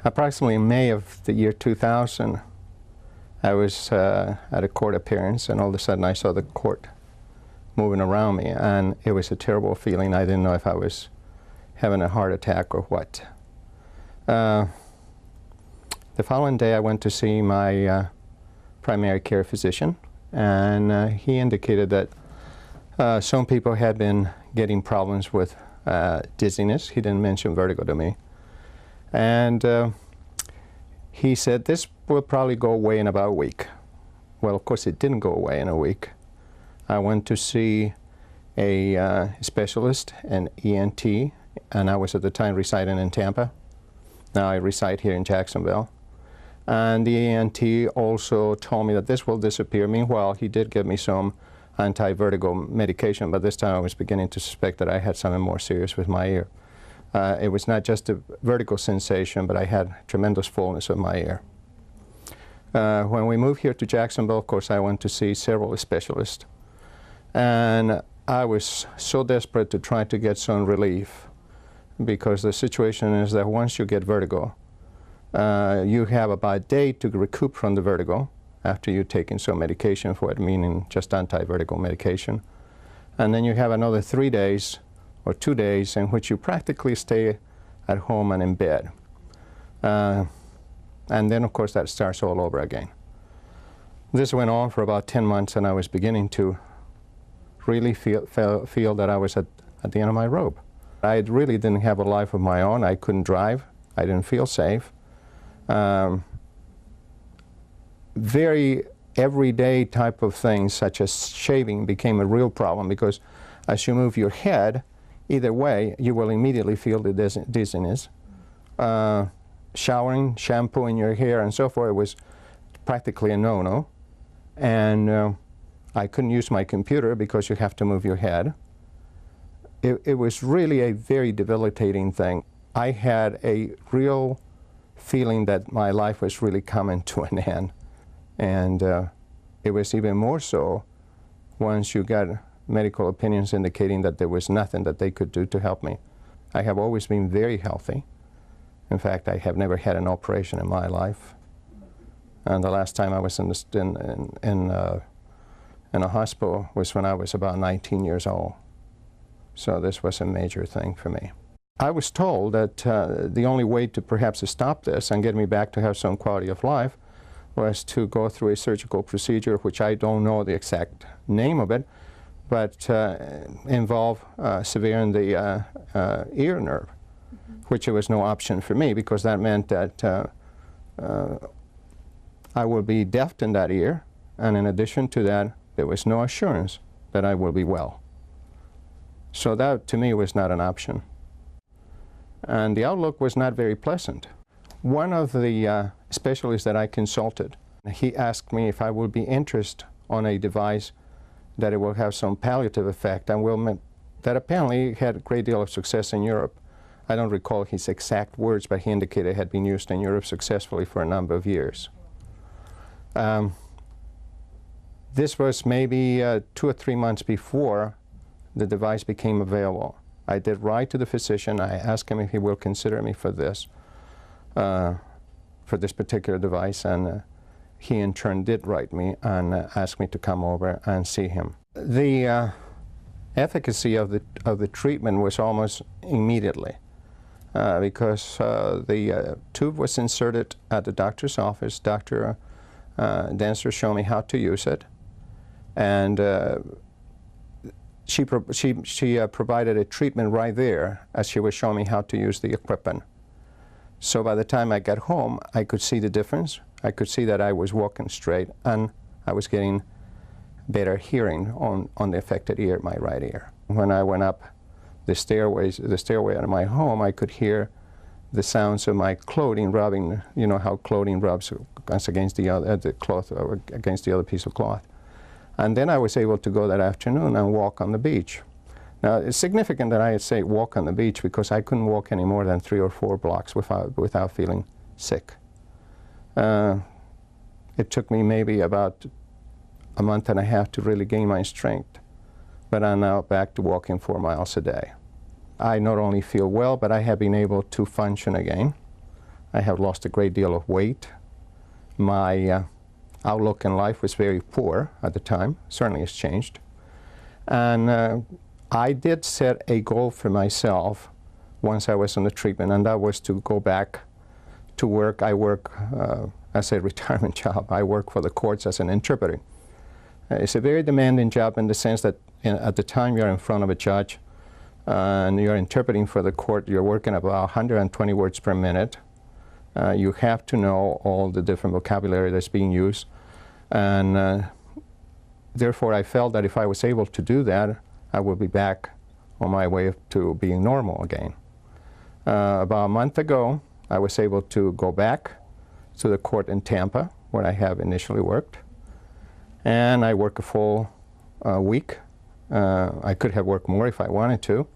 Approximately in May of the year 2000, I was at a court appearance, and all of a sudden I saw the court moving around me, and it was a terrible feeling. I didn't know if I was having a heart attack or what. The following day I went to see my primary care physician, and he indicated that some people had been getting problems with dizziness. He didn't mention vertigo to me. And he said this will probably go away in about a week. Well, of course it didn't go away in a week. I went to see a specialist, an ENT, and I was at the time residing in Tampa. Now I reside here in Jacksonville. And the ENT also told me that this will disappear. Meanwhile, he did give me some anti-vertigo medication, but this time I was beginning to suspect that I had something more serious with my ear. It was not just a vertigo sensation, but I had tremendous fullness of my ear. When we moved here to Jacksonville, of course, I went to see several specialists. And I was so desperate to try to get some relief, because the situation is that once you get vertigo, you have about a day to recoup from the vertigo after you've taken some medication for it, meaning just anti-vertigo medication. And then you have another 3 days or 2 days in which you practically stay at home and in bed. And then, of course, that starts all over again. This went on for about 10 months, and I was beginning to really feel that I was at the end of my rope. I really didn't have a life of my own. I couldn't drive. I didn't feel safe. Very everyday type of things, such as shaving, became a real problem, because as you move your head, either way, you will immediately feel the dizziness. Showering, shampooing your hair, and so forth was practically a no-no. And I couldn't use my computer because you have to move your head. It was really a very debilitating thing. I had a real feeling that my life was really coming to an end. And it was even more so once you got medical opinions indicating that there was nothing that they could do to help me. I have always been very healthy. In fact, I have never had an operation in my life. And the last time I was in a hospital was when I was about 19 years old. So this was a major thing for me. I was told that the only way to perhaps stop this and get me back to have some quality of life was to go through a surgical procedure, which I don't know the exact name of it, but involve severing the ear nerve, which there was no option for me, because that meant that I would be deaf in that ear, and in addition to that, there was no assurance that I will be well. So that, to me, was not an option. And the outlook was not very pleasant. One of the specialists that I consulted, he asked me if I would be interested on a device that it will have some palliative effect, and that apparently had a great deal of success in Europe. I don't recall his exact words, but he indicated it had been used in Europe successfully for a number of years. This was maybe 2 or 3 months before the device became available. I did write to the physician. I asked him if he will consider me for this particular device, and he in turn did write me and asked me to come over and see him. The efficacy of the treatment was almost immediately, because the tube was inserted at the doctor's office. Dr. Denser showed me how to use it, and she provided a treatment right there as she was showing me how to use the equipment. So by the time I got home, I could see the difference. I could see that I was walking straight, and I was getting better hearing on the affected ear, my right ear. When I went up the stairway out of my home, I could hear the sounds of my clothing rubbing. You know how clothing rubs against the cloth, or against the other piece of cloth. And then I was able to go that afternoon and walk on the beach. Now, it's significant that I say walk on the beach, because I couldn't walk any more than 3 or 4 blocks without feeling sick. It took me maybe about a month and a half to really gain my strength, but I'm now back to walking 4 miles a day. I not only feel well, but I have been able to function again. I have lost a great deal of weight. My outlook in life was very poor at the time. Certainly has changed. And I did set a goal for myself once I was on the treatment, and that was to go back to work. I work as a retirement job. I work for the courts as an interpreter. It's a very demanding job in the sense that at the time you're in front of a judge and you're interpreting for the court, you're working about 120 words per minute. You have to know all the different vocabulary that's being used. And therefore, I felt that if I was able to do that, I would be back on my way to being normal again. About a month ago, I was able to go back to the court in Tampa, where I have initially worked. And I work a full week. I could have worked more if I wanted to.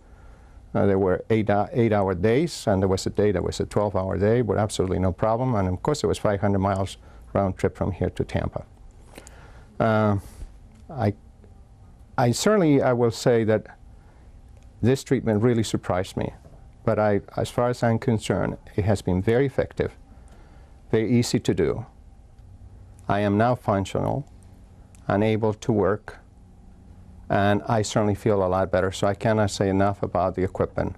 There were eight-hour days, and there was a day that was a 12-hour day with absolutely no problem. And of course, it was 500 miles round trip from here to Tampa. I certainly, I will say that this treatment really surprised me. But as far as I'm concerned, it has been very effective, very easy to do. I am now functional, unable to work, and I certainly feel a lot better. So I cannot say enough about the equipment.